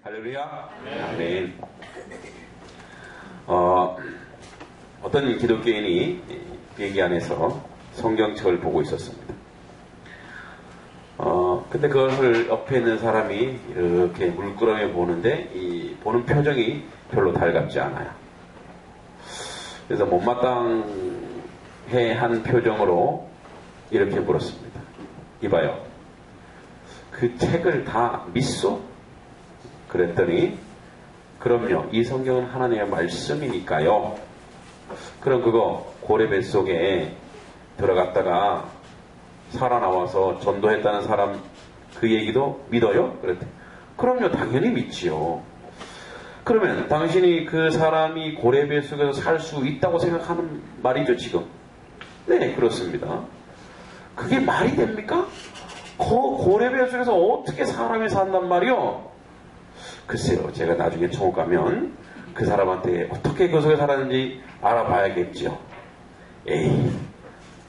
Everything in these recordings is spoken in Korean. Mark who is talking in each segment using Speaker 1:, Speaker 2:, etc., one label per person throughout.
Speaker 1: 할렐루야. 아멘. 어떤 기독교인이 비행기 안에서 성경책을 보고 있었습니다. 근데 그것을 옆에 있는 사람이 이렇게 물끄러미 보는데 이 보는 표정이 별로 달갑지 않아요. 그래서 못마땅해 한 표정으로 이렇게 물었습니다. 이봐요. 그 책을 다 믿소? 그랬더니 그럼요. 이 성경은 하나님의 말씀이니까요. 그럼 그거 고래 뱃속에 들어갔다가 살아나와서 전도했다는 사람 그 얘기도 믿어요? 그랬더니 그럼요. 당연히 믿지요. 그러면 당신이 그 사람이 고래 뱃속에서 살 수 있다고 생각하는 말이죠 지금? 네, 그렇습니다. 그게 말이 됩니까? 그 고래 뱃속에서 어떻게 사람이 산단 말이요? 글쎄요, 제가 나중에 천국 가면 그 사람한테 어떻게 그 속에 살았는지 알아봐야겠죠. 에이,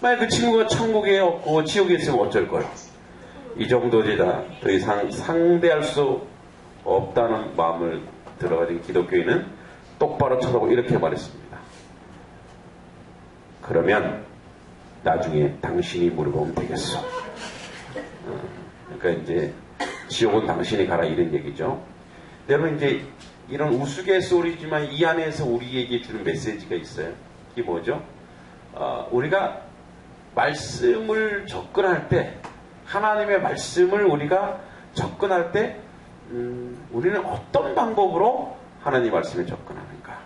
Speaker 1: 만약 그 친구가 천국에 없고 지옥에 있으면 어쩔 거예요? 이 정도지다 더 이상 상대할 수 없다는 마음을 들어가진 기독교인은 똑바로 쳐다보고 이렇게 말했습니다. 그러면 나중에 당신이 물어보면 되겠어. 그러니까 이제 지옥은 당신이 가라 이런 얘기죠. 여러분 이제 이런 우스갯소리지만 이 안에서 우리에게 주는 메시지가 있어요. 이게 뭐죠? 우리가 말씀을 접근할 때 하나님의 말씀을 우리가 접근할 때 우리는 어떤 방법으로 하나님 말씀에 접근하는가?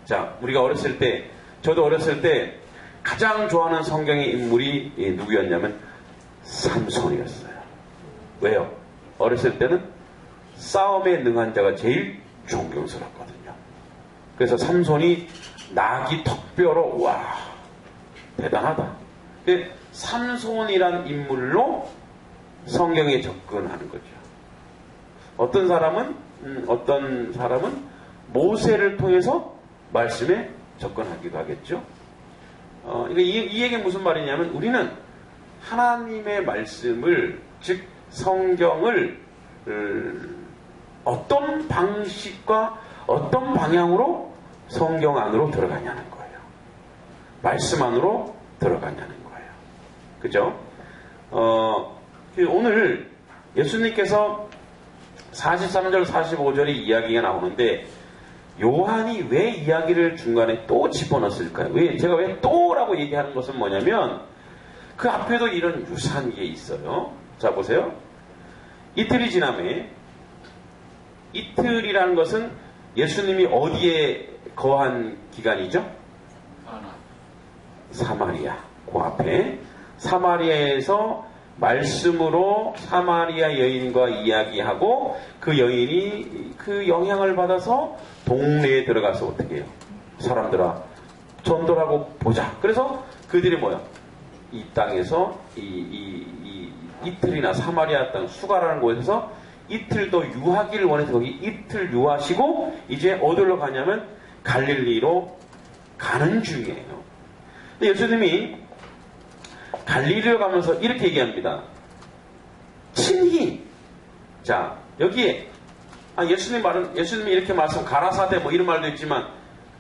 Speaker 1: 자, 우리가 어렸을 때 저도 어렸을 때 가장 좋아하는 성경의 인물이 누구였냐면 삼손이었어요. 왜요? 어렸을 때는 싸움에 능한 자가 제일 존경스럽거든요. 그래서 삼손이 나귀 턱뼈로 와 대단하다. 삼손이란 인물로 성경에 접근하는 거죠. 어떤 사람은 모세를 통해서 말씀에 접근하기도 하겠죠. 이 얘기는 무슨 말이냐면 우리는 하나님의 말씀을 즉 성경을 어떤 방식과 어떤 방향으로 성경 안으로 들어가냐는 거예요. 말씀 안으로 들어가냐는 거예요. 그죠? 오늘 예수님께서 43절 45절의 이야기가 나오는데 요한이 왜 이야기를 중간에 또 집어넣었을까요? 제가 왜 또라고 얘기하는 것은 뭐냐면 그 앞에도 이런 유사한 게 있어요. 자 보세요. 이틀이 지나매 이틀이라는 것은 예수님이 어디에 거한 기간이죠? 사마리아. 그 앞에 사마리아에서 말씀으로 사마리아 여인과 이야기하고 그 여인이 그 영향을 받아서 동네에 들어가서 어떻게 해요? 사람들아 전도라고 보자. 그래서 그들이 뭐야? 이 땅에서 이틀이나 사마리아 땅 수가라는 곳에서 이틀 더 유하기를 원해서 거기 이틀 유하시고 이제 어디로 가냐면 갈릴리로 가는 중이에요. 근데 예수님이 갈릴리로 가면서 이렇게 얘기합니다. 친히 자 여기에 예수님이 이렇게 말씀 가라사대 뭐 이런 말도 있지만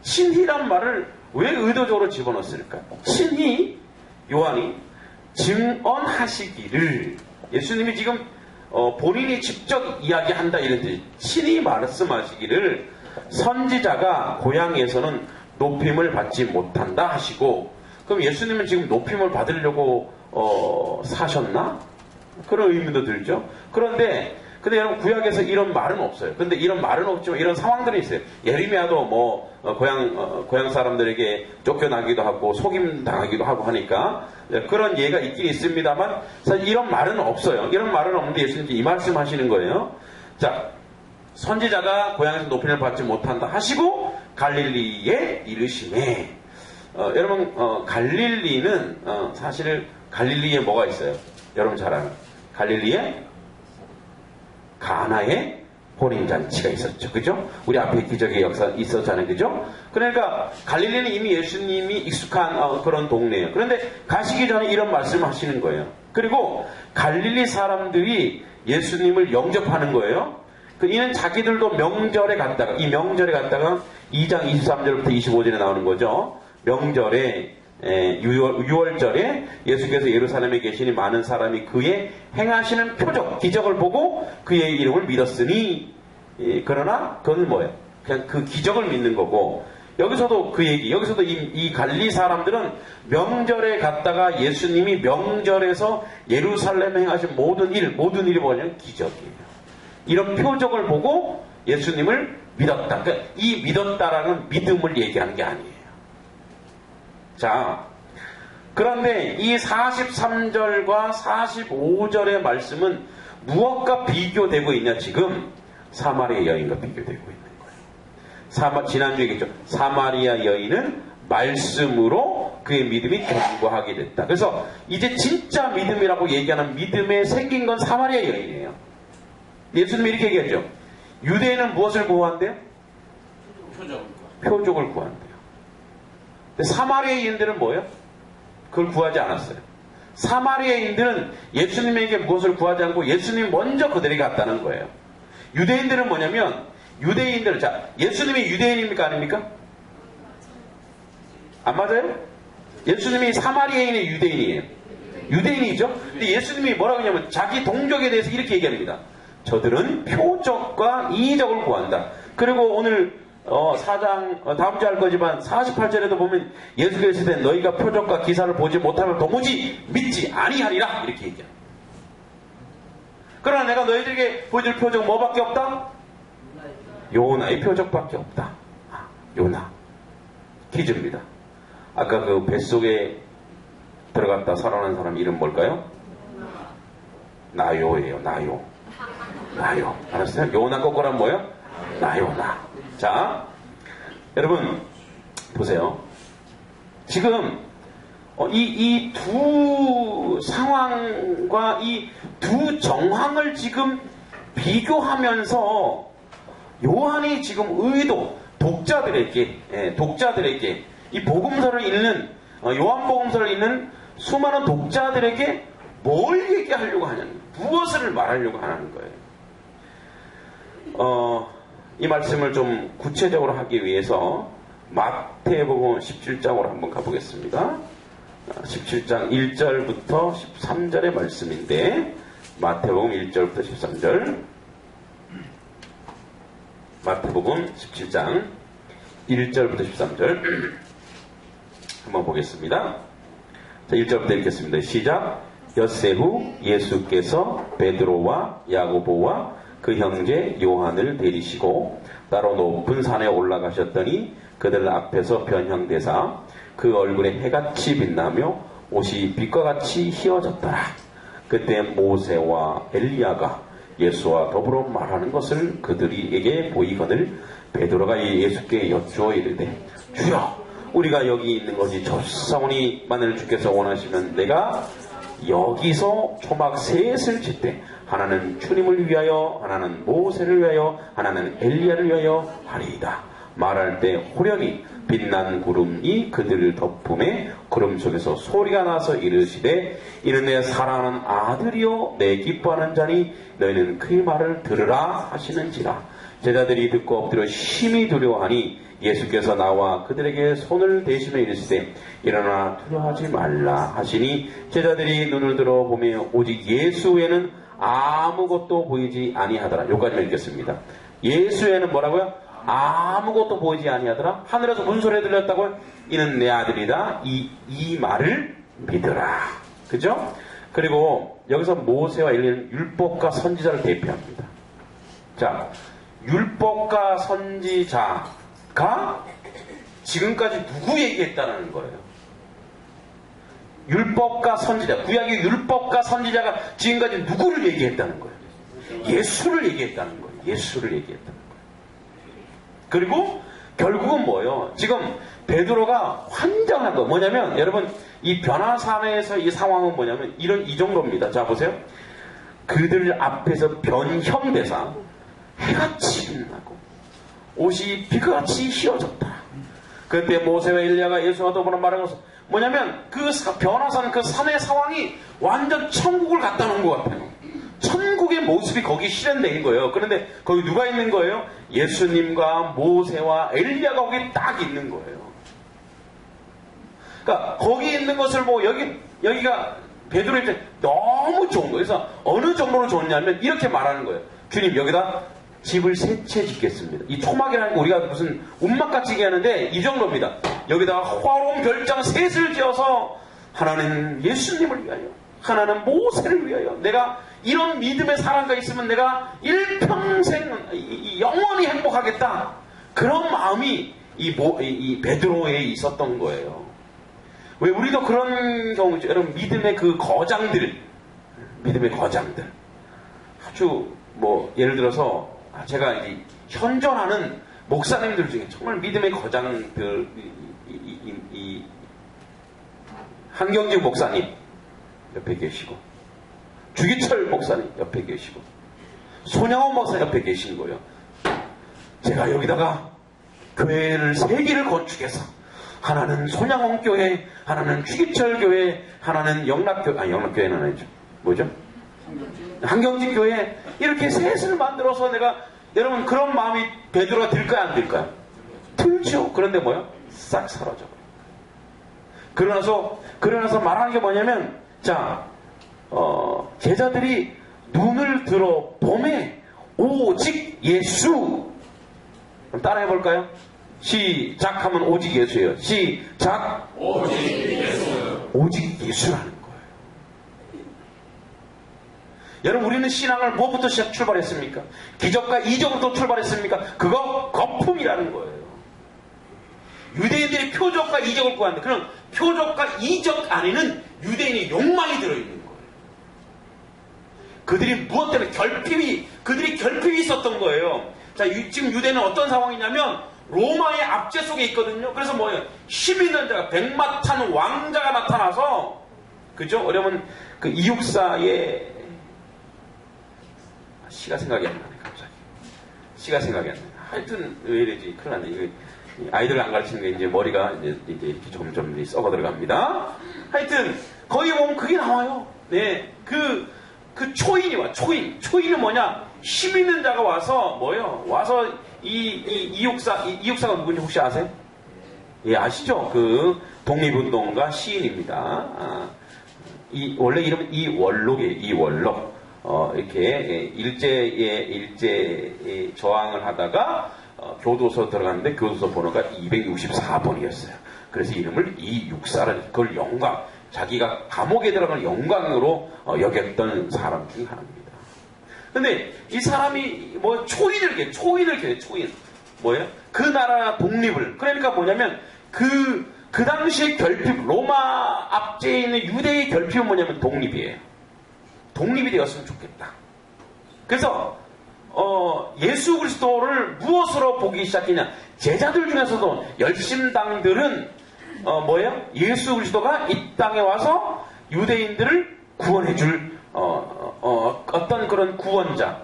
Speaker 1: 친히란 말을 왜 의도적으로 집어넣었을까요? 친히 요한이 증언하시기를 예수님이 지금 본인이 직접 이야기한다 이런 뜻 친히 말씀하시기를 선지자가 고향에서는 높임을 받지 못한다 하시고 그럼 예수님은 지금 높임을 받으려고 사셨나? 그런 의미도 들죠. 근데 여러분 구약에서 이런 말은 없어요. 근데 이런 말은 없지만 이런 상황들이 있어요. 예레미야도 뭐 고향 사람들에게 쫓겨나기도 하고 속임 당하기도 하고 하니까 그런 예가 있긴 있습니다만 사실 이런 말은 없어요. 이런 말은 없는데 예수님이 이 말씀하시는 거예요. 자, 선지자가 고향에서 높임을 받지 못한다 하시고 갈릴리에 이르시매. 여러분 갈릴리는 사실 갈릴리에 뭐가 있어요? 여러분 잘 아는 갈릴리에 가나의 혼인잔치가 있었죠. 그죠? 우리 앞에 기적의 역사 있었잖아요. 그죠? 그러니까 갈릴리는 이미 예수님이 익숙한 그런 동네예요. 그런데 가시기 전에 이런 말씀을 하시는 거예요. 그리고 갈릴리 사람들이 예수님을 영접하는 거예요. 이는 자기들도 명절에 갔다가, 이 명절에 갔다가 2장 23절부터 25절에 나오는 거죠. 명절에 6월절에 예수께서 예루살렘에 계시니 많은 사람이 그의 행하시는 표적, 기적을 보고 그의 이름을 믿었으니, 그러나 그건 뭐예요? 그냥 그 기적을 믿는 거고, 여기서도 그 얘기, 여기서도 이 갈릴리 사람들은 명절에 갔다가 예수님이 명절에서 예루살렘에 행하신 모든 일이 뭐냐면 기적이에요. 이런 표적을 보고 예수님을 믿었다. 그러니까 이 믿었다라는 믿음을 얘기하는 게 아니에요. 자, 그런데 이 43절과 45절의 말씀은 무엇과 비교되고 있냐? 지금 사마리아 여인과 비교되고 있는 거예요. 지난주에 얘기했죠. 사마리아 여인은 말씀으로 그의 믿음이 견고하게 됐다. 그래서 이제 진짜 믿음이라고 얘기하는 믿음에 생긴 건 사마리아 여인이에요. 예수님이 이렇게 얘기했죠. 유대인은 무엇을 구한대요? 표적을 구한대요. 근데 사마리아인들은 뭐예요? 그걸 구하지 않았어요. 사마리아인들은 예수님에게 무엇을 구하지 않고 예수님이 먼저 그들에게 갔다는 거예요. 유대인들은 뭐냐면, 자, 예수님이 유대인입니까? 아닙니까? 안 맞아요? 예수님이 사마리아인의 유대인이에요. 유대인이죠? 근데 예수님이 뭐라고 하냐면, 자기 동족에 대해서 이렇게 얘기합니다. 저들은 표적과 이적을 구한다. 그리고 오늘 4장 다음 주에 할 거지만 48절에도 보면 예수께서 이르시되 너희가 표적과 기사를 보지 못하면 도무지 믿지 아니하리라 이렇게 얘기합니다. 그러나 내가 너희들에게 보여줄 표적 뭐밖에 없다? 요나의 표적밖에 없다. 요나. 퀴즈입니다. 아까 그 뱃속에 들어갔다 살아난 사람 이름 뭘까요? 나요예요. 나요. 알았어요? 요나 거꾸로 뭐예요? 나요나. 자, 여러분 보세요. 지금 이 두 상황과 이 두 정황을 지금 비교하면서 요한이 지금 독자들에게 이 복음서를 읽는 요한복음서를 읽는 수많은 독자들에게 뭘 얘기하려고 하냐는 거예요. 무엇을 말하려고 하는 거예요. 이 말씀을 좀 구체적으로 하기 위해서 마태복음 17장으로 한번 가보겠습니다. 17장 1절부터 13절의 말씀인데, 마태복음 1절부터 13절, 마태복음 17장 1절부터 13절 한번 보겠습니다. 자, 1절부터 읽겠습니다. 시작. 엿새 후 예수께서 베드로와 야고보와 그 형제 요한을 데리시고 따로 높은 산에 올라가셨더니 그들 앞에서 변형되사 그 얼굴에 해같이 빛나며 옷이 빛과 같이 휘어졌더라. 그때 모세와 엘리야가 예수와 더불어 말하는 것을 그들에게 보이거늘 베드로가 예수께 여쭈어 이르되 주여 우리가 여기 있는 것이 좋사오니 만일 주께서 원하시면 내가 여기서 초막 셋을 짓되 하나는 주님을 위하여 하나는 모세를 위하여 하나는 엘리야를 위하여 하리이다. 말할 때 호련히 빛난 구름이 그들을 덮음에 구름 속에서 소리가 나서 이르시되 이는 내 사랑하는 아들이요 내 기뻐하는 자니 너희는 그의 말을 들으라 하시는지라. 제자들이 듣고 엎드려 심히 두려워하니 예수께서 나와 그들에게 손을 대시며 이르시되 일어나 두려워하지 말라 하시니 제자들이 눈을 들어 보며 오직 예수 외에는 아무것도 보이지 아니하더라. 여기까지만 읽겠습니다. 예수 외에는 뭐라고요? 아무것도 보이지 아니하더라. 하늘에서 무슨 소리 들렸다고요? 이는 내 아들이다. 이 말을 믿으라. 그죠? 그리고 여기서 모세와 엘리야는 율법과 선지자를 대표합니다. 자, 율법과 선지자가 지금까지 누구 얘기했다는 거예요? 율법과 선지자, 구약의 율법과 선지자가 지금까지 누구를 얘기했다는 거예요? 예수를 얘기했다는 거예요. 예수를 얘기했다는 거예요. 그리고 결국은 뭐예요? 지금 베드로가 환장한 거 뭐냐면, 여러분 이 변화산에서 이 상황은 뭐냐면 이 정도입니다. 자 보세요. 그들 앞에서 변형대사 해같이 빛나고 옷이 비같이 휘어졌다. 그때 모세와 엘리야가 예수와 더불어 말한 것은 뭐냐면 그 변화산 그 산의 상황이 완전 천국을 갖다 놓은 것 같아요. 천국의 모습이 거기 실현된 거예요. 그런데 거기 누가 있는 거예요? 예수님과 모세와 엘리야가 거기 딱 있는 거예요. 그러니까 거기 있는 것을 보고 여기가 베드로일 때 너무 좋은 거예요. 그래서 어느 정도로 좋냐면 이렇게 말하는 거예요. 주님, 여기다 집을 세 채 짓겠습니다. 이 토막이라는 거 우리가 무슨 운막같이 얘기하는데 이 정도입니다. 여기다가 화로운 별장 셋을 지어서 하나는 예수님을 위하여, 하나는 모세를 위하여, 내가 이런 믿음의 사랑가 있으면 내가 일평생 영원히 행복하겠다. 그런 마음이 이 베드로에 있었던 거예요. 왜 우리도 그런 경우죠. 여러분, 믿음의 그 거장들, 아주 예를 들어서 제가 이제 현존하는 목사님들 중에 정말 믿음의 거장들, 이 한경직 목사님 옆에 계시고, 주기철 목사님 옆에 계시고, 손양원 목사 옆에 계신 거예요. 제가 여기다가 교회를 세 개를 건축해서 하나는 손양원 교회, 하나는 주기철 교회, 하나는 영락교회는 아니죠. 뭐죠? 한경직 교회, 이렇게 셋을 만들어서 내가, 여러분, 그런 마음이 베드로가 들까요, 안 들까요? 들죠. 그런데 뭐요? 싹 사라져. 그러나서 말하는 게 뭐냐면, 자, 제자들이 눈을 들어 봄에 오직 예수. 그럼 따라해 볼까요? 시작 하면 오직 예수예요. 시작. 오직 예수. 오직 예수라는 거예요. 여러분, 우리는 신앙을 무엇부터 출발했습니까? 기적과 이적부터 출발했습니까? 그거 거품이라는 거예요. 유대인들이 표적과 이적을 구하는데, 그런 표적과 이적 안에는 유대인의 욕망이 들어있는 거예요. 그들이 무엇 때문에 그들이 결핍이 있었던 거예요. 자, 지금 유대인은 어떤 상황이냐면 로마의 압제 속에 있거든요. 그래서 뭐예요? 힘 있는 자가, 백마탄 왕자가 나타나서, 그죠? 어려운 그 이육사의 시가 생각이 안 나네, 갑자기. 시가 생각이 안 나네. 하여튼 왜 이러지? 큰일 났네. 이거 아이들 안 가르치는 게 이제 머리가 이제 이렇게 점점 썩어 들어갑니다. 하여튼 거기 보면 그게 나와요. 네, 그 초인이 와. 초인은 뭐냐? 힘 있는 자가 와서 뭐예요? 와서 이육사가 누군지 혹시 아세요? 예, 아시죠? 그 독립운동가 시인입니다. 원래 이름은 이원록이에요. 이원록. 이렇게 일제에 저항을 하다가 교도소 들어갔는데 교도소 번호가 264번이었어요. 그래서 이름을 이육사라는, 그걸 영광, 자기가 감옥에 들어가는 영광으로 여겼던 사람 중에 하나입니다. 근데 이 사람이 초인을 켜요. 뭐예요? 그 나라 독립을. 그러니까 뭐냐면 그 당시의 결핍, 로마 압제에 있는 유대의 결핍은 뭐냐면 독립이에요. 독립이 되었으면 좋겠다. 그래서 예수 그리스도를 무엇으로 보기 시작했냐? 제자들 중에서도 열심당들은 뭐예요? 예수 그리스도가 이 땅에 와서 유대인들을 구원해줄 어떤 그런 구원자,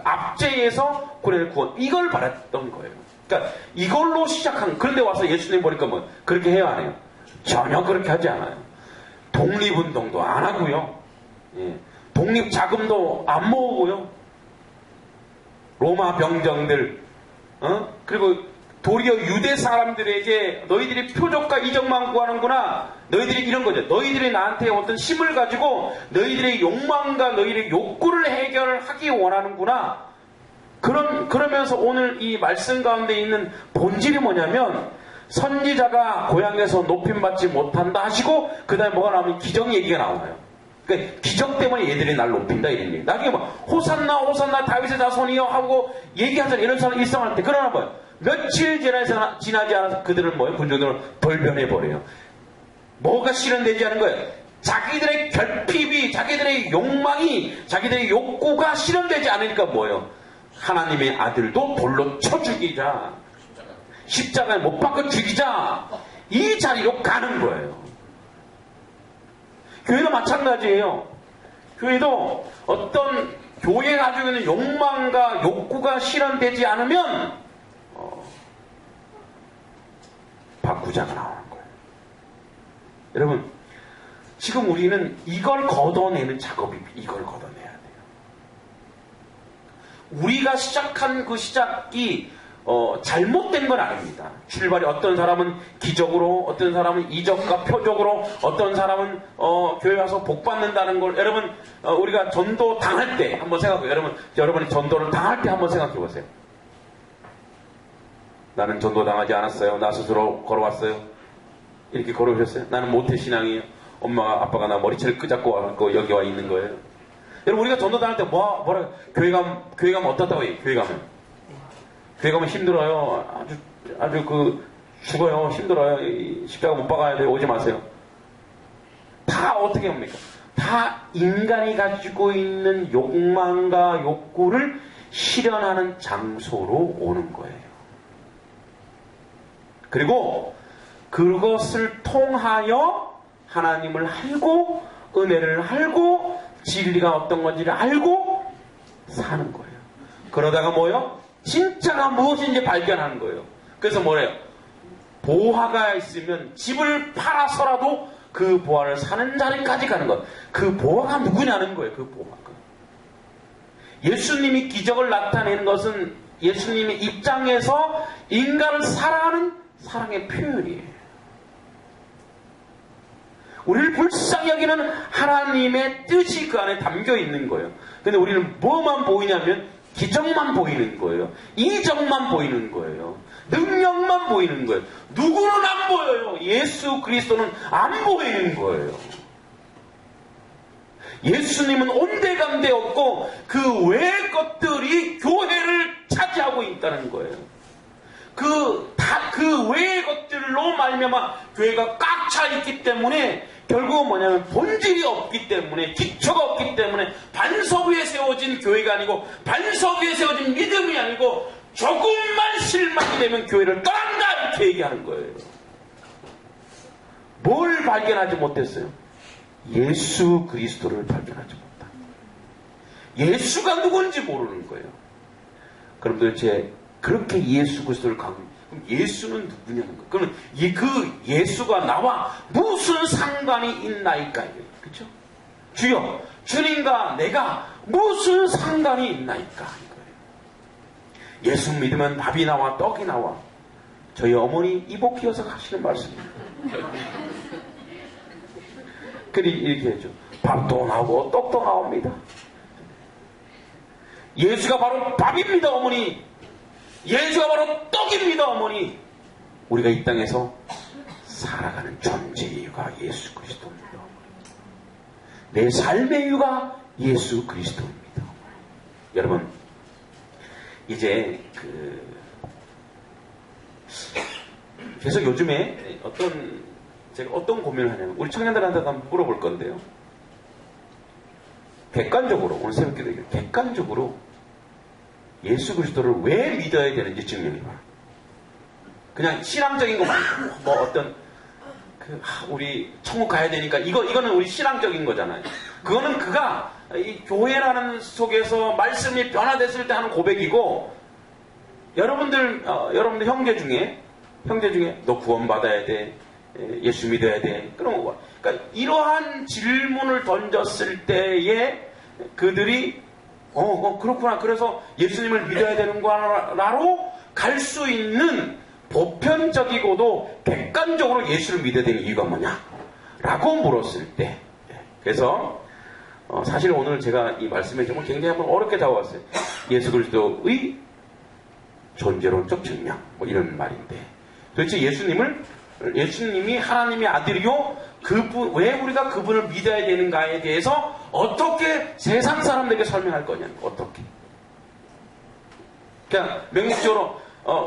Speaker 1: 압제에서 구원해줄 구원, 이걸 바랐던 거예요. 그러니까 이걸로 시작한. 그런데 와서 예수님 보니까 뭐 그렇게 해요, 안 해요? 전혀 그렇게 하지 않아요. 독립운동도 안 하고요. 예. 독립 자금도 안 모으고요. 로마 병정들, 그리고 도리어 유대 사람들에게 너희들이 표적과 이적만 구하는구나. 너희들이 이런 거죠. 너희들이 나한테 어떤 힘을 가지고 너희들의 욕망과 너희들의 욕구를 해결하기 원하는구나. 그러면서 오늘 이 말씀 가운데 있는 본질이 뭐냐면, 선지자가 고향에서 높임받지 못한다 하시고 그 다음에 뭐가 나오면 기적 얘기가 나와요. 그러니까 기적 때문에 얘들이 날 높인다 이런 얘기. 나중에 뭐 호산나 호산나 다윗의 자손이여 하고 얘기하잖아요. 이런 사람 일상할 때. 그러나 뭐예요? 며칠 지나지 않아서 그들은 뭐예요? 군중들은 돌변해버려요. 뭐가 실현되지 않은 거예요? 자기들의 결핍이, 자기들의 욕망이, 자기들의 욕구가 실현되지 않으니까 뭐예요? 하나님의 아들도 돌로 쳐 죽이자, 십자가에 못 박아 죽이자, 이 자리로 가는 거예요. 교회도 마찬가지예요. 교회도 어떤 교회가 가지고 있는 욕망과 욕구가 실현되지 않으면 바꾸자가 나오는 거예요. 여러분, 지금 우리는 이걸 걷어내는 작업이, 이걸 걷어내야 돼요. 우리가 시작한 그 시작이 잘못된 건 아닙니다. 출발이 어떤 사람은 기적으로, 어떤 사람은 이적과 표적으로, 어떤 사람은 교회 와서 복 받는다는 걸 여러분 우리가 전도 당할 때 한번 생각해요. 여러분이 전도를 당할 때 한번 생각해 보세요. 나는 전도 당하지 않았어요. 나 스스로 걸어왔어요. 이렇게 걸어오셨어요? 나는 모태신앙이에요. 엄마가 아빠가 나 머리채를 끄잡고 와서 여기 와 있는 거예요. 여러분 우리가 전도 당할 때 뭐라 교회 가면 어떻다고 해요? 교회 가면 힘들어요. 아주 죽어요. 힘들어요. 십자가 못 박아야 돼요. 오지 마세요. 다 어떻게 합니까? 다 인간이 가지고 있는 욕망과 욕구를 실현하는 장소로 오는 거예요. 그리고 그것을 통하여 하나님을 알고 은혜를 알고 진리가 어떤 건지를 알고 사는 거예요. 그러다가 뭐요? 진짜가 무엇인지 발견하는 거예요. 그래서 뭐래요? 보화가 있으면 집을 팔아서라도 그 보화를 사는 자리까지 가는 것. 그 보화가 누구냐는 거예요. 그 보화가. 예수님이 기적을 나타내는 것은 예수님의 입장에서 인간을 사랑하는 사랑의 표현이에요. 우리를 불쌍히 여기는 하나님의 뜻이 그 안에 담겨 있는 거예요. 근데 우리는 뭐만 보이냐면 기적만 보이는 거예요. 이적만 보이는 거예요. 능력만 보이는 거예요. 누구는 안 보여요. 예수 그리스도는 안 보이는 거예요. 예수님은 온데간데 없고 그 외의 것들이 교회를 차지하고 있다는 거예요. 그 외의 것들로 말미암아 교회가 꽉 차 있기 때문에 결국은 뭐냐면 본질이 없기 때문에 기초가 없기 때문에 반석 위에 세워진 교회가 아니고 반석 위에 세워진 믿음이 아니고 조금만 실망이 되면 교회를 떠난다 이렇게 얘기하는 거예요. 뭘 발견하지 못했어요? 예수 그리스도를 발견하지 못한다. 예수가 누군지 모르는 거예요. 그럼 도대체 그렇게 예수 그리스도를 그럼 예수는 누구냐는 거예요. 그러면 그 예수가 나와 무슨 상관이 있나이까? 그렇죠? 주여, 주님과 내가 무슨 상관이 있나이까? 이거예요. 예수 믿으면 밥이 나와 떡이 나와. 저희 어머니 이복희여서 하시는 말씀입니다. 그리 이렇게 해줘. 밥도 나오고 떡도 나옵니다. 예수가 바로 밥입니다, 어머니. 예수가 바로 떡입니다, 어머니. 우리가 이 땅에서 살아가는 존재의 이유가 예수 그리스도입니다. 내 삶의 이유가 예수 그리스도입니다. 여러분, 이제 계속 요즘에 제가 어떤 고민을 하냐면 우리 청년들한테 한번 물어볼 건데요. 객관적으로 오늘 새벽기도 객관적으로 예수 그리스도를 왜 믿어야 되는지 증명해봐. 그냥 신앙적인 거 말고 뭐 어떤 우리 천국 가야 되니까 이거는 우리 신앙적인 거잖아요. 그거는 그가 이 교회라는 속에서 말씀이 변화됐을 때 하는 고백이고 여러분들 형제 중에 너 구원받아야 돼. 예수 믿어야 돼. 그러니까 이러한 질문을 던졌을 때에 그들이 그렇구나. 그래서 예수님을 믿어야 되는구나로 갈 수 있는 보편적이고도 객관적으로 예수를 믿어야 되는 이유가 뭐냐? 라고 물었을 때. 그래서 사실 오늘 제가 이 말씀에 정말 굉장히 한번 어렵게 다가왔어요. 예수 그리스도의 존재론적 증명. 뭐 이런 말인데. 도대체 예수님이 하나님의 아들이요 왜 우리가 그분을 믿어야 되는가에 대해서 어떻게 세상 사람들에게 설명할 거냐는 거. 어떻게 그냥 명목적으로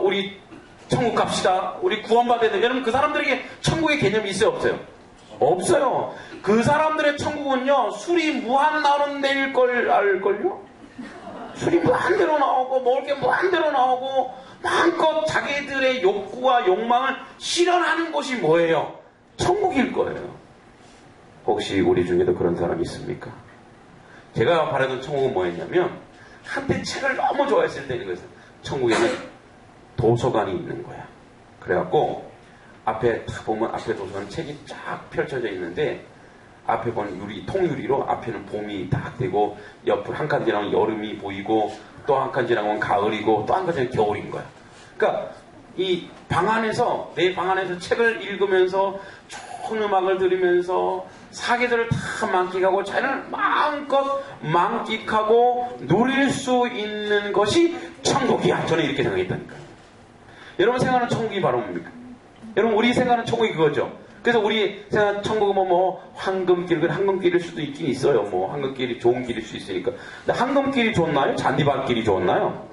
Speaker 1: 우리 천국 갑시다, 우리 구원받아야 돼. 여러분 그 사람들에게 천국의 개념이 있어요 없어요? 없어요. 그 사람들의 천국은요 술이 무한 나오는 데일 걸 알걸요? 술이 무한대로 나오고 먹을 게 무한대로 나오고 마음껏 자기들의 욕구와 욕망을 실현하는 곳이 뭐예요? 천국일 거예요. 혹시 우리 중에도 그런 사람이 있습니까? 제가 바라던 천국은 뭐였냐면 한때 책을 너무 좋아했을 때 이거였어요. 천국에는 도서관이 있는 거야. 그래갖고 앞에 다 보면 앞에 도서관 책이 쫙 펼쳐져 있는데 앞에 보는 유리, 통유리로 앞에는 봄이 딱 되고 옆으로 한 칸 지나면 여름이 보이고 또 한 칸 지나면 가을이고 또 한 칸 지나면 겨울인 거야. 그러니까 이 방 안에서, 내 방 안에서 책을 읽으면서 좋은 음악을 들으면서 사계절을 다 만끽하고 자연을 마음껏 만끽하고 누릴 수 있는 것이 천국이야. 저는 이렇게 생각했다니까요. 여러분 생각하는 천국이 바로 뭡니까? 여러분 우리 생각하는 천국이 그거죠. 그래서 우리 생각하는 천국은 뭐 황금길, 황금길일 수도 있긴 있어요. 뭐 황금길이 좋은 길일 수 있으니까. 근데 황금길이 좋나요? 잔디밭길이 좋나요?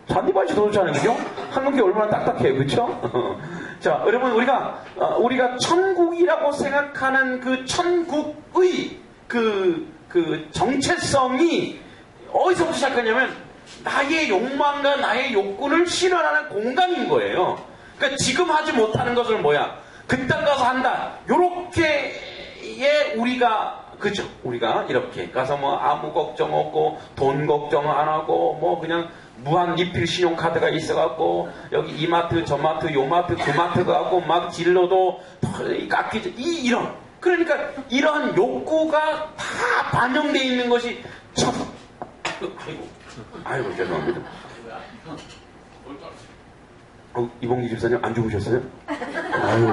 Speaker 1: 잔디밭이 더 좋잖아요, 그죠? 황금길 얼마나 딱딱해요, 그쵸? 자, 여러분 우리가 천국이라고 생각하는 그 천국의 그 정체성이 어디서부터 시작하냐면 나의 욕망과 나의 욕구를 실현하는 공간인 거예요. 그러니까 지금 하지 못하는 것을 뭐야? 그딴 가서 한다. 요렇게에 그죠? 우리가 이렇게 가서 뭐 아무 걱정 없고 돈 걱정 안 하고 뭐 그냥 무한 리필 신용카드가 있어갖고 여기 이마트 저마트 요마트 그마트 가고 막 질러도 깎이죠. 이런 그러니까 이러한 욕구가 다 반영되어 있는 것이 참 아이고 죄송합니다. 이봉기 집사님 안 죽으셨어요? 아유.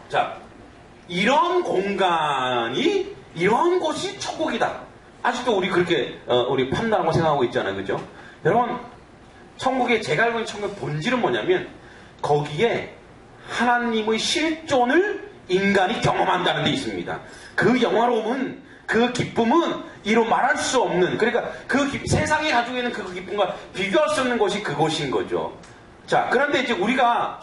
Speaker 1: 자, 이런 공간이 이런 곳이 천국이다. 아직도 우리 그렇게 우리 판단하고 생각하고 있잖아요, 그죠? 여러분, 천국의 제가 알고 있는 천국의 본질은 뭐냐면 거기에 하나님의 실존을 인간이 경험한다는 데 있습니다. 그 영화로움은 그 기쁨은 이로 말할 수 없는 그러니까 세상이 가지고 있는 그 기쁨과 비교할 수 없는 곳이 그곳인 거죠. 자, 그런데 이제 우리가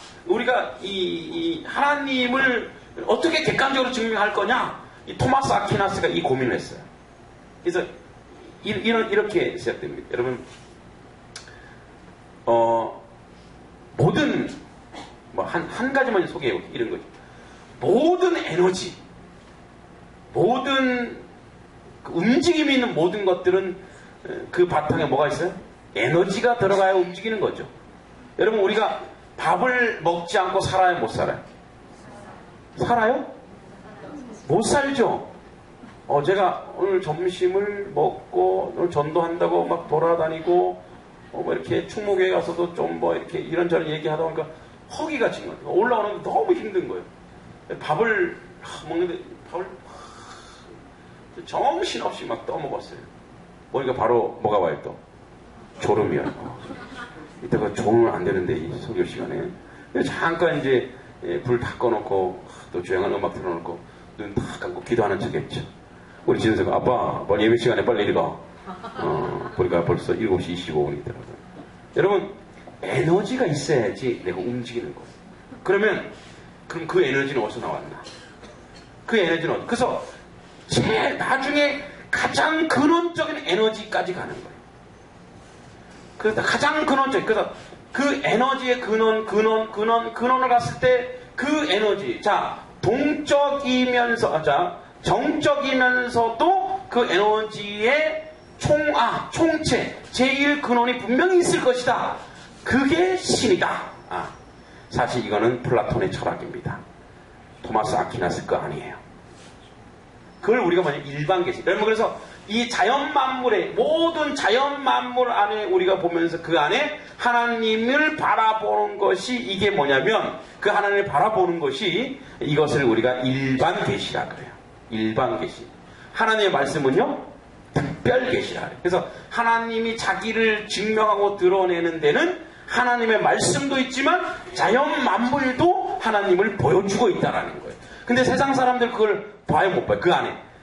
Speaker 1: 이 하나님을 어떻게 객관적으로 증명할 거냐? 이 토마스 아퀴나스가 이 고민을 했어요. 그래서 이렇게 시작됩니다. 여러분, 모든 뭐 한 가지만 소개해볼게요. 이런 거죠. 모든 에너지, 모든 움직임이 있는 모든 것들은 그 바탕에 뭐가 있어요? 에너지가 들어가야 움직이는 거죠. 여러분 우리가 밥을 먹지 않고 살아요? 못 살아요? 살아요? 못 살죠. 제가 오늘 점심을 먹고 오늘 전도한다고 막 돌아다니고 뭐 이렇게 충무교회 가서도 좀 뭐 이렇게 이런저런 얘기하다 보니까 허기가 진 거예요. 올라오는데 너무 힘든 거예요. 밥을 먹는데 밥을 정신없이 막 떠먹었어요. 보니까 바로 뭐가 와요 또? 졸음이요. 이따가 졸으면 안 되는데 이 설교 시간에 잠깐 이제 불 다 꺼놓고 또 조용한 음악 틀어놓고 눈 다 감고 기도하는 척했죠. 우리 진서가 아빠 예배 시간에 빨리 읽어. 보니까 벌써 7시 25분이더라고요. 여러분 에너지가 있어야지 내가 움직이는 거예요. 그럼 그 에너지는 어디서 나왔나? 그 에너지는 그래서 제일 나중에 가장 근원적인 에너지까지 가는 거예요. 그래서 가장 근원적, 그래서 그 에너지의 근원을 갔을 때 그 에너지, 자, 정적이면서도 그 에너지의 총체, 제일 근원이 분명히 있을 것이다. 그게 신이다. 사실 이거는 플라톤의 철학입니다. 토마스 아퀴나스 거 아니에요. 그걸 우리가 뭐냐 일반 계시. 여러분 그래서 이 자연 만물의 모든 자연 만물 안에 우리가 보면서 그 안에 하나님을 바라보는 것이 이게 뭐냐면 그 하나님을 바라보는 것이 이것을 우리가 일반 계시라 그래요. 일반 계시. 하나님의 말씀은요 특별 계시라 그래요. 그래서 하나님이 자기를 증명하고 드러내는 데는 하나님의 말씀도 있지만 자연 만물도 하나님을 보여주고 있다라는 거예요. 근데 세상 사람들 그걸 봐요 못 봐요?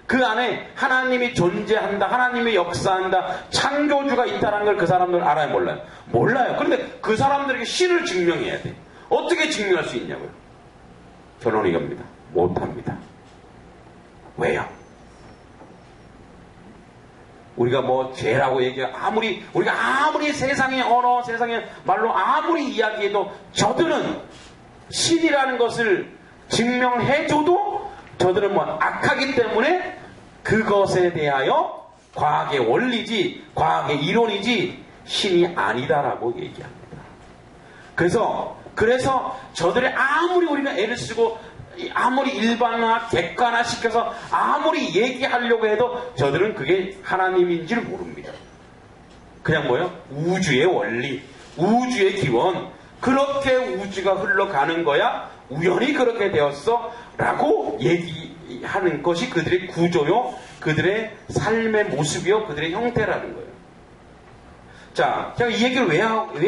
Speaker 1: 그 안에 하나님이 존재한다, 하나님이 역사한다, 창조주가 있다는 걸 그 사람들 알아요 몰라요? 몰라요. 그런데 그 사람들에게 신을 증명해야 돼. 어떻게 증명할 수 있냐고요? 결론이 이겁니다. 못합니다. 왜요? 우리가 뭐 죄라고 얘기해 우리가 아무리 세상의 언어, 세상의 말로 아무리 이야기해도 저들은 신이라는 것을 증명해줘도 저들은 뭐 악하기 때문에 그것에 대하여 과학의 원리지, 과학의 이론이지 신이 아니다라고 얘기합니다. 그래서 저들의 아무리 우리가 애를 쓰고 아무리 일반화, 객관화 시켜서 아무리 얘기하려고 해도 저들은 그게 하나님인지를 모릅니다. 그냥 뭐예요? 우주의 원리, 우주의 기원, 그렇게 우주가 흘러가는 거야 우연히 그렇게 되었어 라고 얘기하는 것이 그들의 구조요, 그들의 삶의 모습이요, 그들의 형태라는 거예요. 자, 제가 이 얘기를 왜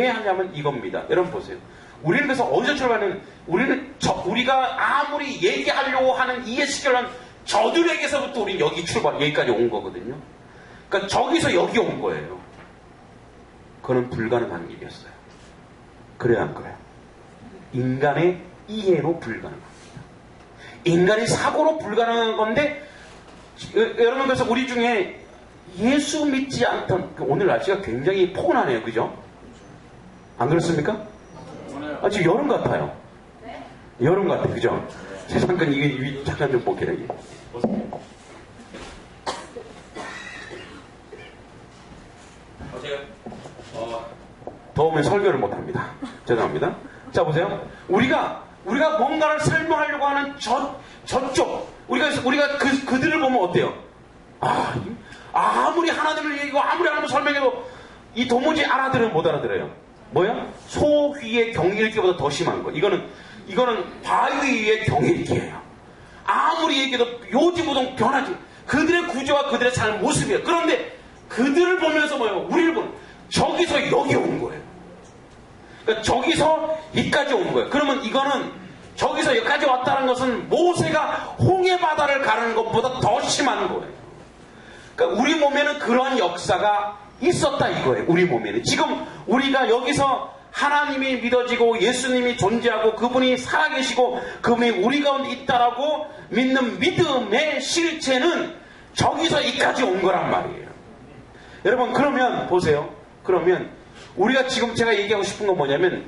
Speaker 1: 하냐면 이겁니다. 여러분 보세요. 우리는 그래서 어디서 출발하면 우리가 아무리 얘기하려고 하는 이해시키려는 저들에게서부터 우리는 여기까지 온 거거든요. 그러니까 저기서 여기 온 거예요. 그건 불가능한 일이었어요. 그래야 안 그래요? 인간의 이해로 불가능합니다. 인간의 사고로 불가능한 건데, 여러분 그래서 우리 중에 예수 믿지 않던, 오늘 날씨가 굉장히 포근하네요. 그죠? 안 그렇습니까? 지금 여름 같아요. 여름 같아. 그죠? 잠깐 이게 잠깐 좀 볼게요. 이게. 더우면 설교를 못합니다. 죄송합니다. 자 보세요. 우리가 뭔가를 설명하려고 하는 저쪽 우리가 그들을 보면 어때요? 아무리 하나님을 얘기하고 아무리 하나님을 설명해도 이 도무지 못 알아들어요. 뭐야? 소위의 경일기보다 더 심한 거. 이거는 바위의 경일기예요. 아무리 얘기해도 요지부동 변하지. 그들의 구조와 그들의 삶 모습이에요. 그런데 그들을 보면서 뭐예요? 우리를 보는 저기서 여기 온 거예요. 그러니까 저기서 여기까지 온 거예요. 그러면 이거는 저기서 여기까지 왔다는 것은 모세가 홍해 바다를 가르는 것보다 더 심한 거예요. 그러니까 우리 몸에는 그러한 역사가 있었다 이거예요. 우리 몸에는. 지금 우리가 여기서 하나님이 믿어지고 예수님이 존재하고 그분이 살아계시고 그분이 우리 가운데 있다라고 믿는 믿음의 실체는 저기서 이까지 온 거란 말이에요. 여러분 그러면 보세요. 그러면 우리가 지금 제가 얘기하고 싶은 건 뭐냐면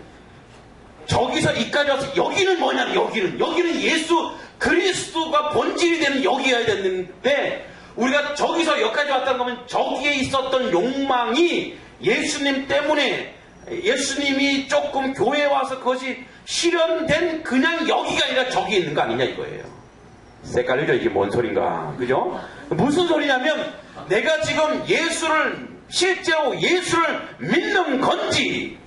Speaker 1: 저기서 이까지 와서 여기는 뭐냐면 여기는 예수 그리스도가 본질이 되는 여기여야 되는데 우리가 저기서 여기까지 왔다는 거면 저기에 있었던 욕망이 예수님 때문에 예수님이 조금 교회에 와서 그것이 실현된 그냥 여기가 아니라 저기 있는 거 아니냐 이거예요. 헷갈리죠? 이게 뭔 소린가? 그죠? 무슨 소리냐면 내가 지금 실제로 예수를 믿는 건지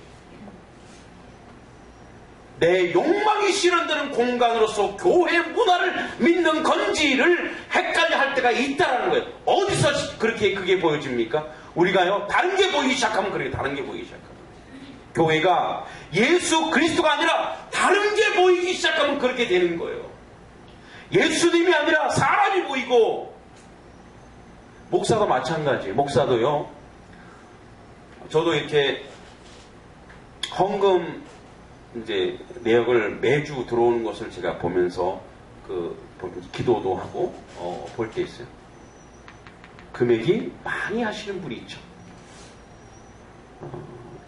Speaker 1: 내 욕망이 실현되는 공간으로서 교회 문화를 믿는 건지를 헷갈려 할 때가 있다는 거예요. 어디서 그게 보여집니까? 우리가요 다른 게 보이기 시작하면 그렇게 다른 게 보이기 시작합니다. 교회가 예수 그리스도가 아니라 다른 게 보이기 시작하면 그렇게 되는 거예요. 예수님이 아니라 사람이 보이고 목사도 마찬가지. 목사도요. 저도 이렇게 헌금 이제 내역을 매주 들어오는 것을 제가 보면서 기도도 하고 볼 때 있어요. 금액이 많이 하시는 분이 있죠.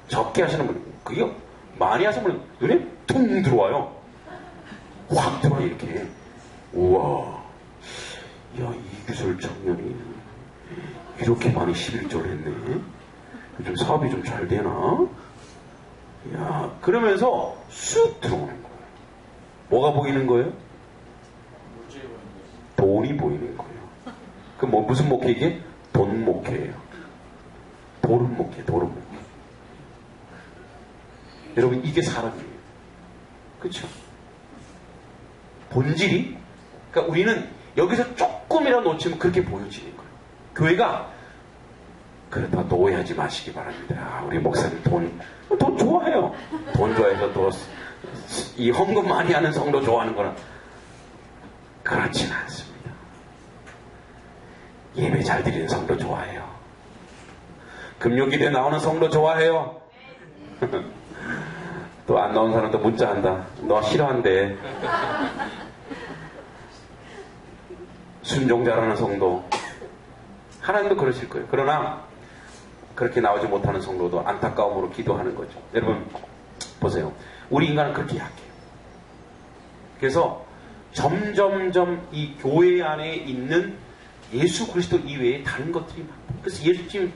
Speaker 1: 적게 하시는 분, 그게 많이 하시는 분 눈에 퉁 들어와요. 확 들어와요 이렇게. 우와, 야 이규설 청년이 이렇게 많이 11조를 했네. 좀 사업이 좀 잘 되나? 야, 그러면서 쑥 들어오는 거예요. 뭐가 보이는 거예요? 돈이 보이는 거예요. 그 무슨 목회 이게? 돈 목회예요. 도름 목회. 여러분 이게 사람이에요. 그렇죠? 본질이 그러니까 우리는 여기서 조금이라도 놓치면 그렇게 보여지는 거예요. 교회가 그러다 노예하지 마시기 바랍니다. 우리 목사님 돈 좋아해요. 돈 좋아해서 또 이 헌금 많이 하는 성도 좋아하는 거는 그렇지는 않습니다. 예배 잘 드리는 성도 좋아해요. 금요일에 나오는 성도 좋아해요. 또 안 나온 사람도 문자한다. 너 싫어한대. 순종 잘하는 성도. 하나님도 그러실 거예요. 그러나 그렇게 나오지 못하는 성도도 안타까움으로 기도하는 거죠. 여러분 보세요. 우리 인간은 그렇게 약해요. 그래서 점점점 이 교회 안에 있는 예수 그리스도 이외에 다른 것들이 많다. 그래서 예수 지금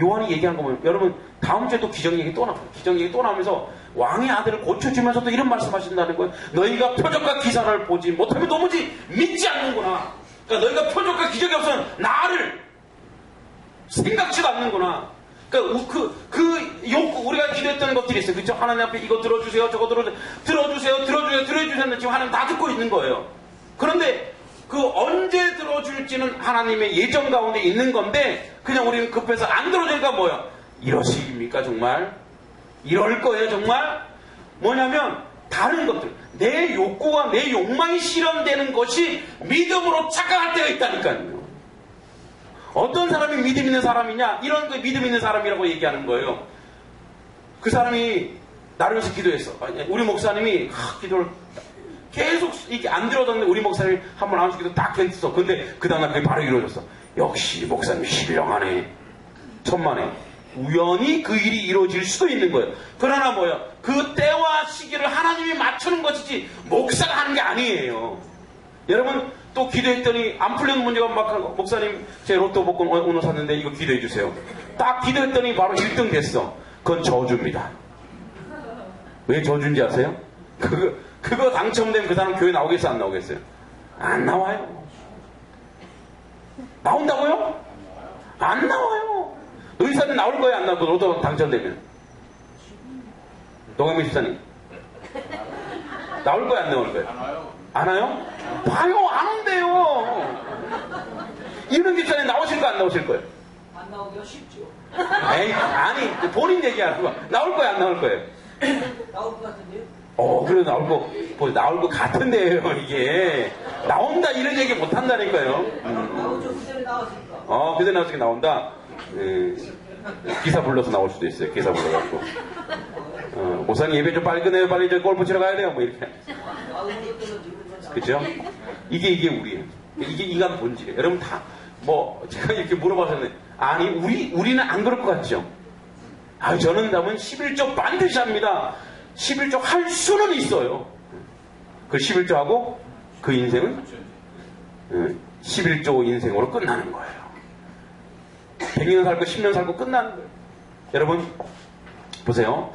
Speaker 1: 요한이 얘기한 거 보면 여러분 다음 주에 또 기적 얘기 또 나와요. 기적 얘기 또 나오면서 왕의 아들을 고쳐주면서도 이런 말씀하신다는 거예요. 너희가 표적과 기사를 보지 못하면 도무지 믿지 않는구나. 그러니까 너희가 표적과 기적이 없으면 나를 생각지도 않는구나. 그러니까 그 욕구, 우리가 기도했던 것들이 있어요. 그렇죠? 하나님 앞에 이거 들어주세요, 저거 들어주세요. 들어주셨는데 지금 하나님 다 듣고 있는 거예요. 그런데 그 언제 들어줄지는 하나님의 예정 가운데 있는 건데 그냥 우리는 급해서 안 들어주니까 뭐야? 이러시입니까 정말? 이럴 거예요 정말? 뭐냐면 다른 것들, 내 욕구와 내 욕망이 실현되는 것이 믿음으로 착각할 때가 있다니까요. 어떤 사람이 믿음 있는 사람이냐? 이런 거 믿음 있는 사람이라고 얘기하는 거예요. 그 사람이 나를 위해서 기도했어. 우리 목사님이 기도를 계속 이게 안 들어졌는데 우리 목사님이 한번 나눠서 기도 딱 했어. 근데 그 다음날 그게 바로 이루어졌어. 역시 목사님 신령하네. 천만에. 우연히 그 일이 이루어질 수도 있는 거예요. 그러나 뭐예요? 그 때와 시기를 하나님이 맞추는 것이지 목사가 하는 게 아니에요. 여러분 또 기도했더니 안 풀리는 문제가 막 목사님 제 로또 복권 오늘 샀는데 이거 기도해 주세요. 딱 기도했더니 바로 1등 됐어. 그건 저주입니다. 왜 저주인지 아세요? 그거 당첨되면 그 사람 교회 나오겠어요? 안 나오겠어요? 안 나와요. 나온다고요? 안 나와요. 의사는 나올 거예요? 안 나올 거예요? 로또 당첨되면? 노경민 집사님 나올 거예요? 안 나올 거예요? 안 와요? 봐요. 안 온대요. 이런 집사님 나오실 거 안 나오실 거예요?
Speaker 2: 안 나오기가 쉽죠.
Speaker 1: 에이, 아니 본인 얘기하는 거. 나올 거예요? 안 나올 거예요?
Speaker 2: 나올 것 같은데요?
Speaker 1: 그래 나올 거 같은데요. 이게 나온다 이런 얘기 못 한다니까요.
Speaker 2: 나오죠. 그대로 나왔으니까.
Speaker 1: 그대로 나왔으니까 나온다. 기사 불러서 나올 수도 있어요. 기사 불러갖고 목사님 예배 좀 빨리 끝내요. 빨리 저 골프 치러 가야 돼요. 뭐 이렇게. 그죠? 이게 우리예요. 이게 인간 본질이에요. 여러분 다 제가 이렇게 물어봐서는 아니 우리는 안 그럴 것 같죠? 저는 남은 11조 반드시 합니다. 11조 할 수는 있어요. 그 11조 하고 그 인생은 11조 인생으로 끝나는 거예요. 100년 살고 10년 살고 끝나는 거예요. 여러분 보세요.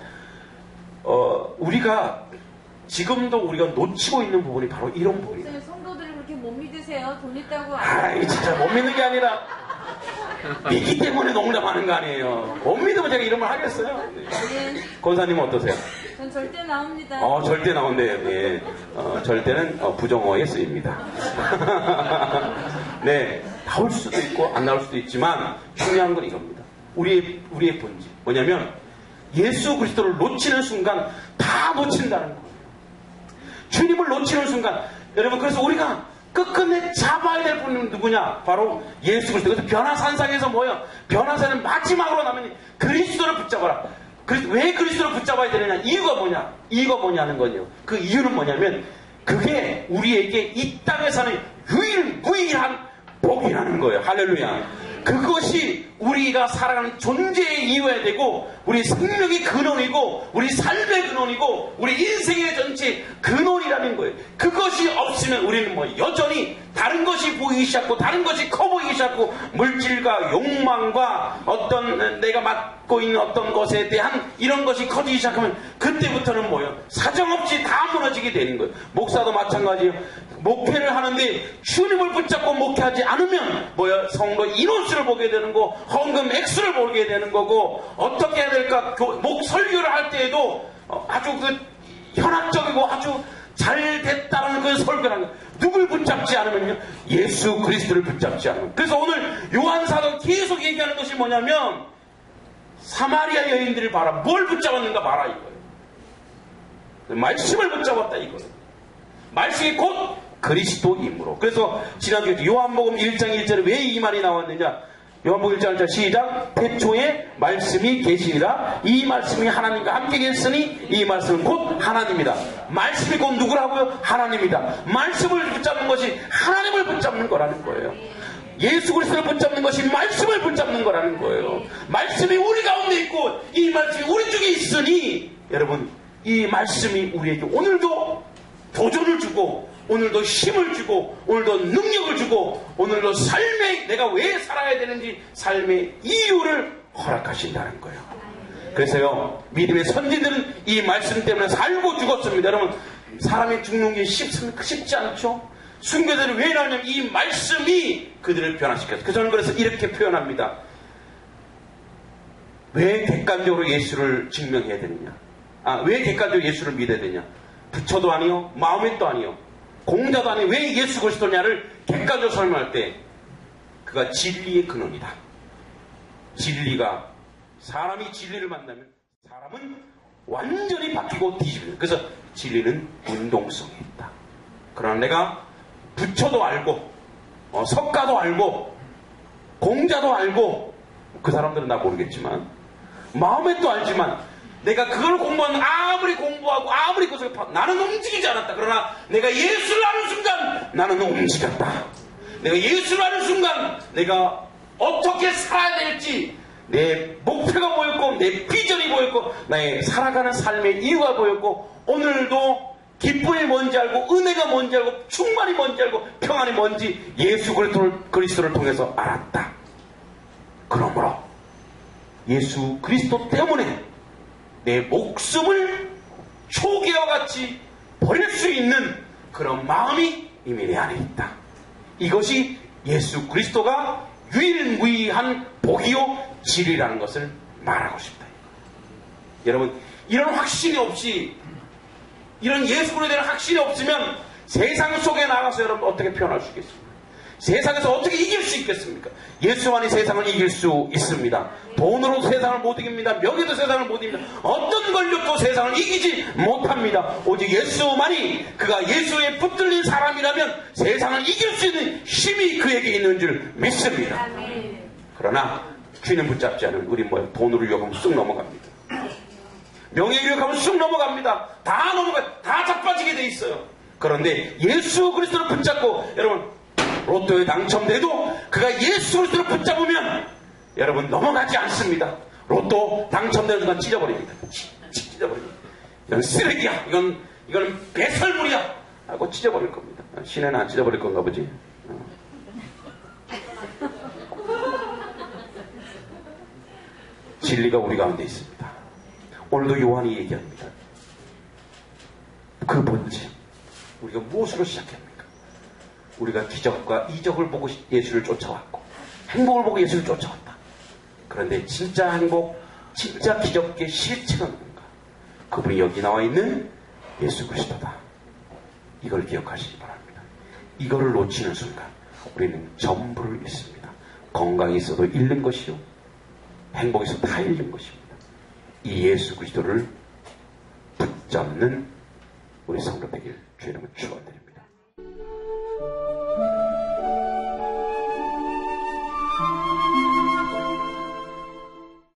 Speaker 1: 지금도 우리가 놓치고 있는 부분이 바로 이런 부분이에요.
Speaker 3: 성도들을 그렇게 못 믿으세요? 돈 있다고.
Speaker 1: 진짜 못 믿는 게 아니라 믿기 때문에 농담하는 거 아니에요. 못 믿으면 제가 이런 말 하겠어요?
Speaker 3: 네.
Speaker 1: 권사님은 어떠세요?
Speaker 3: 전 절대 나옵니다.
Speaker 1: 절대 나온대요. 예. 절대는 부정어에 쓰입니다. 네, 나올 수도 있고 안 나올 수도 있지만 중요한 건 이겁니다. 우리의 본질 뭐냐면 예수 그리스도를 놓치는 순간 다 놓친다는 거예요. 주님을 놓치는 순간 여러분 그래서 우리가 끝끝내 잡아야 될 분은 누구냐? 바로 예수 그리스도. 그래서 변화산상에서 뭐예요? 변화산은 마지막으로 남으니 그리스도를 붙잡아라. 왜 그리스도를 붙잡아야 되느냐? 이유가 뭐냐는 거예요. 그 이유는 뭐냐면 그게 우리에게 이 땅에 사는 유일무이한 복이라는 거예요. 할렐루야. 그것이 우리가 살아가는 존재의 이유야 되고 우리 생명의 근원이고 우리 삶의 근원이고 우리 인생의 전체 근원이라는 거예요. 그것이 없으면 우리는 여전히 다른 것이 보이기 시작하고 다른 것이 커 보이기 시작하고 물질과 욕망과 어떤 내가 맡고 있는 어떤 것에 대한 이런 것이 커지기 시작하면 그때부터는 사정없이 다 무너지게 되는 거예요. 목사도 마찬가지예요. 목회를 하는데 주님을 붙잡고 목회하지 않으면 성도 인원수를 보게 되는 거, 헌금 액수를 보게 되는 거고 어떻게 해야 될까? 설교를 할 때에도 아주 현학적이고 아주 잘 됐다는 그 설교를 하는 거예요. 누굴 붙잡지 않으면요? 예수 그리스도를 붙잡지 않으면. 그래서 오늘 요한사도 계속 얘기하는 것이 뭐냐면 사마리아 여인들을 봐라. 뭘 붙잡았는가 봐라 이거예요. 말씀을 붙잡았다 이거예요. 말씀이 곧 그리스도이므로. 그래서 지난주에 요한복음 1장 1절에 왜 이 말이 나왔느냐? 요한복음 1장 1절 시작. 태초에 말씀이 계시니라. 이 말씀이 하나님과 함께 계시니 이 말씀은 곧 하나님이다. 말씀이 곧 누구라고요? 하나님이다. 말씀을 붙잡는 것이 하나님을 붙잡는 거라는 거예요. 예수 그리스도를 붙잡는 것이 말씀을 붙잡는 거라는 거예요. 말씀이 우리 가운데 있고 이 말씀이 우리 중에 있으니 여러분 이 말씀이 우리에게 오늘도 도전을 주고 오늘도 힘을 주고 오늘도 능력을 주고 오늘도 삶에 내가 왜 살아야 되는지 삶의 이유를 허락하신다는 거예요. 그래서요, 믿음의 선진들은 이 말씀 때문에 살고 죽었습니다. 여러분, 사람이 죽는 게 쉽지 않죠? 순교자들이 왜 나오냐면 이 말씀이 그들을 변화시켰어요. 저는 그래서 이렇게 표현합니다. 왜 객관적으로 예수를 증명해야 되느냐? 왜 객관적으로 예수를 믿어야 되냐? 부처도 아니요, 마음에도 아니요, 공자도 아니요, 왜 예수 그리스도냐를 객관적으로 설명할 때 그가 진리의 근원이다. 진리가, 사람이 진리를 만나면 사람은 완전히 바뀌고 뒤집어요. 그래서 진리는 운동성이 있다. 그러나 내가 부처도 알고 석가도 알고 공자도 알고, 그 사람들은 나 모르겠지만 마음에 또 알지만 내가 그걸 공부하는, 아무리 공부하고 아무리 그것을 나는 움직이지 않았다. 그러나 내가 예수를 아는 순간 나는 움직였다. 내가 예수를 아는 순간 내가 어떻게 살아야 될지 내 목표가 보였고 내 비전이 보였고 나의 살아가는 삶의 이유가 보였고, 오늘도 기쁨이 뭔지 알고 은혜가 뭔지 알고 충만이 뭔지 알고 평안이 뭔지 예수 그리스도를 통해서 알았다. 그러므로 예수 그리스도 때문에 내 목숨을 초기와 같이 버릴 수 있는 그런 마음이 이미 내 안에 있다. 이것이 예수 그리스도가 유일무이한 복이요 진리라는 것을 말하고 싶다. 여러분, 이런 확신이 없이, 이런 예수 그리스도에 대한 확신이 없으면 세상 속에 나가서 여러분 어떻게 표현할 수 있겠습니까? 세상에서 어떻게 이길 수 있겠습니까? 예수만이 세상을 이길 수 있습니다. 돈으로 세상을 못 이깁니다. 명예도 세상을 못 이깁니다. 어떤 권력도 세상을 이기지 못합니다. 오직 예수만이, 그가 예수에 붙들린 사람이라면 세상을 이길 수 있는 힘이 그에게 있는 줄 믿습니다. 그러나 귀는 붙잡지 않은 우리 돈으로 유혹하면 쑥 넘어갑니다. 명예 유혹하면 쑥 넘어갑니다. 다 자빠지게 돼 있어요. 그런데 예수 그리스도를 붙잡고, 여러분, 로또에 당첨돼도 그가 예수 그리스도를 붙잡으면 여러분 넘어가지 않습니다. 로또 당첨되는 순간 찢어버립니다. 찢어버립니다. 이건 쓰레기야. 이건 배설물이야. 하고 찢어버릴 겁니다. 신에는 안 찢어버릴 건가 보지. 진리가 우리 가운데 있습니다. 오늘도 요한이 얘기합니다. 그 본질, 우리가 무엇으로 시작합니까? 우리가 기적과 이적을 보고 예수를 쫓아왔고 행복을 보고 예수를 쫓아왔다. 그런데 진짜 행복, 진짜 기적의 실체가 뭔가? 그분이 여기 나와 있는 예수 그리스도다. 이걸 기억하시기 바랍니다. 이거를 놓치는 순간 우리는 전부를 잃습니다. 건강이 있어도 잃는 것이요, 행복이 있어도 다 잃는 것입니다. 이 예수 그리스도를 붙잡는 우리 성도 되길 주의 이름으로 축원드립니다.